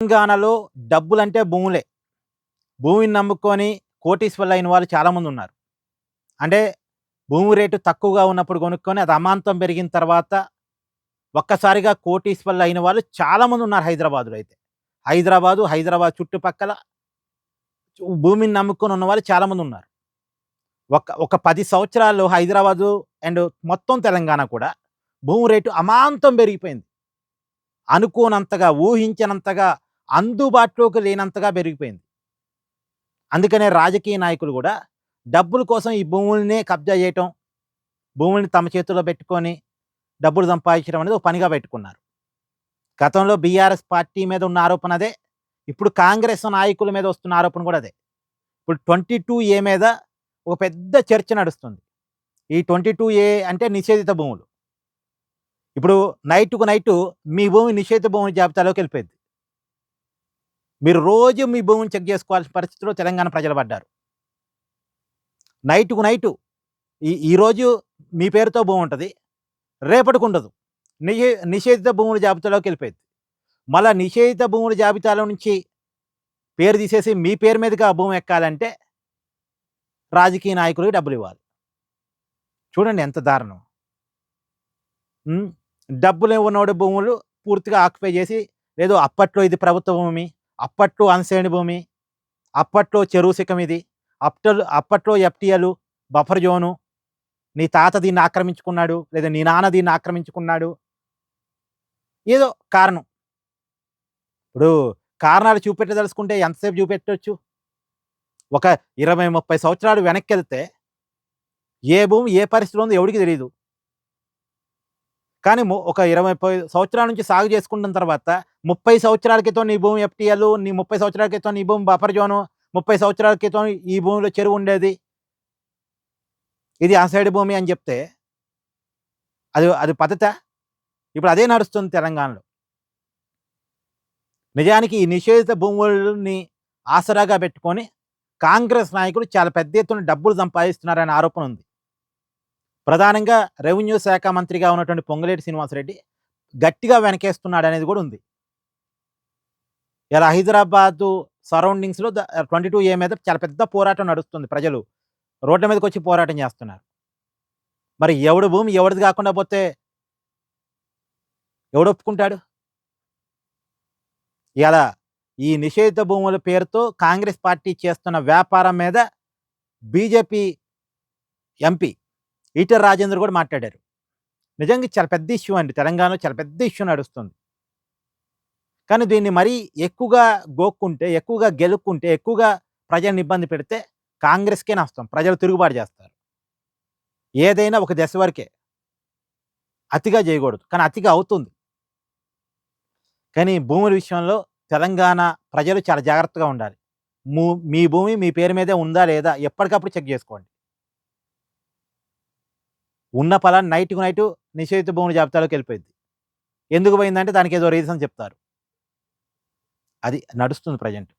తెలంగాణలో డబ్బులంటే భూములే. భూమిని నమ్ముకొని కోటీశ్వరులైన వాళ్ళు చాలామందున్నారు. అంటే భూమి రేటు తక్కువగా ఉన్నప్పుడు కొనుక్కొని అది అమాంతం పెరిగిన తర్వాత ఒక్కసారిగా కోటీశ్వరులైన వాళ్ళు చాలామందున్నారు హైదరాబాద్‌లో అయితే. హైదరాబాద్ చుట్టుపక్కల భూమిని నమ్ముకొని ఉన్నవాళ్ళు చాలామందున్నారు. ఒక 10 సంవత్సరాల్లో హైదరాబాదు అండ్ మొత్తం తెలంగాణ కూడా భూమి రేటు అమాంతం పెరిగిపోయింది. అనుకోనంతగా, ఊహించనంతగా, అందుబాటులోకి లేనంతగా పెరిగిపోయింది. అందుకనే రాజకీయ నాయకులు గూడా డబ్బుల కోసం ఈ భూములనే కబ్జా చేయటం, భూముల్ని తమ చేతుల్లో పెట్టుకొని డబ్బులు సంపాదించడం అనేది ఒక పనిగా పెట్టుకున్నారు. గతంలో బీఆర్ఎస్ పార్టీ మీద ఉన్న ఆరోపణ అదే. ఇప్పుడు కాంగ్రెస్ నాయకుల మీద వస్తున్న ఆరోపణ కూడా అదే. ఇప్పుడు 22A మీద ఒక పెద్ద చర్చ నడుస్తుంది. ఈ 22A అంటే నిషేధిత భూములు. ఇప్పుడు నైట్‌కు నైటు మీ భూమి నిషేధిత భూముల జాబితాలోకెళ్ళిపోయిద్ది. మీరు రోజు మీ భూమిని చెక్ జేసుకోవాల్సిన పరిస్థితిలో తెలంగాణ ప్రజలు పడ్డారు. నైట్‌కు నైటు ఈరోజు మీ పేరుతో భూమి ఉంటది. రేపటికుండదు. నిషేధిత భూముల జాబితాలోకెళ్ళిపోయిద్ది. మళ్ళా నిషేధిత భూముల జాబితాలో నుంచి పేరు తీసేసి మీ పేరు మీదకి ఆ భూమి ఎక్కాలంటే రాజకీయ నాయకులకి డబ్బులివ్వాలి. చూడండి ఎంత దారుణం. హ్మ్. డబ్బులు ఉన్నోడి భూములు పూర్తిగా ఆక్యుపై చేసి, లేదో అప్పట్లో ఇది ప్రభుత్వ భూమి, అప్పట్లో అన్‌సైన్డ్ భూమి, అప్పట్లో చెరువు శిఖం ఇది, అప్పట్లో ఎఫ్‌టీఎలు, బఫర్ జోను, నీ తాత దీన్ని ఆక్రమించుకున్నాడు, లేదా నీ నాన్న దీన్ని ఆక్రమించుకున్నాడు. ఏదో కారణం. ఇప్పుడు కారణాలు చూపెట్టదలుచుకుంటే ఎంతసేపు చూపెట్టొచ్చు? ఒక 20, 30 సంవత్సరాలు వెనక్కెళ్తే ఏ భూమి ఏ పరిస్థితిలో ఉందో ఎవడికి తెలీదు. కానీ ఒక 20, 30 సంవత్సరాల నుంచి సాగు చేసుకుంటున్న తర్వాత 30 సంవత్సరాల క్రితం నీ భూమి ఎఫ్‌టీఎల్, నీ 30 సంవత్సరాల క్రితం నీ భూమి బఫర్ జోను, 30 సంవత్సరాల క్రితం ఈ భూమిలో చెరువు ఉండేది. ఇది అన్‌సైన్డ్ భూమి అని చెప్తే అది అది పద్ధతా? ఇప్పుడు అదే నడుస్తుంది తెలంగాణలో. నిజానికి ఈ నిషేధిత భూములని ఆసరాగా పెట్టుకొని కాంగ్రెస్ నాయకులు చాలా పెద్ద ఎత్తున డబ్బులు సంపాదిస్తున్నారనే ఆరోపణ ఉంది. ప్రధానంగా రెవెన్యూ శాఖ మంత్రిగా ఉన్నటువంటి పొంగులేటి శ్రీనివాసరెడ్డి గట్టిగా వెనకేస్తున్నాడనేది కూడా ఉంది. ఇలా హైదరాబాదు సరౌండింగ్స్‌లో 22A మీద చాలా పెద్ద పోరాటం నడుస్తుంది. ప్రజలు రోడ్ల మీదకొచ్చి పోరాటం చేస్తున్నారు. మరి ఎవడి భూమి ఎవడిది కాకుండా పోతే ఎవడు ఒప్పుకుంటాడు? ఇలా ఈ నిషేధిత భూముల పేరుతో కాంగ్రెస్ పార్టీ చేస్తున్న వ్యాపారం మీద బీజేపీ ఎంపీ ఈటెల రాజేందర్ కూడా మాట్లాడారు. నిజంగా చాలా పెద్ద ఇష్యూ అండి. తెలంగాణలో చాలా పెద్ద ఇష్యూ నడుస్తుంది. కానీ దీన్ని మరీ ఎక్కువగా గోక్కుంటే, ఎక్కువగా గెలుక్కుంటే, ఎక్కువగా ప్రజల్ని ఇబ్బంది పెడితే కాంగ్రెస్‌కే నష్టం. ప్రజలు తిరుగుబాటు చేస్తారు. ఏదైనా ఒక దశ వరకే. అతిగా చేయకూడదు. కానీ అతిగా అవుతుంది. కానీ భూముల విషయంలో తెలంగాణ ప్రజలు చాలా జాగ్రత్తగా ఉండాలి. మీ భూమి మీ పేరు మీదే ఉందా లేదా ఎప్పటికప్పుడు చెక్ చేసుకోండి. ఉన్న పలానా నైట్‌కు నైటు నిషేధిత భూముల జాబితాలోకెళ్ళిపోయిద్ది. ఎందుకు పోయిందంటే దానికేదో రీజన్ చెప్తారు. అది నడుస్తుంది ప్రెజెంట్.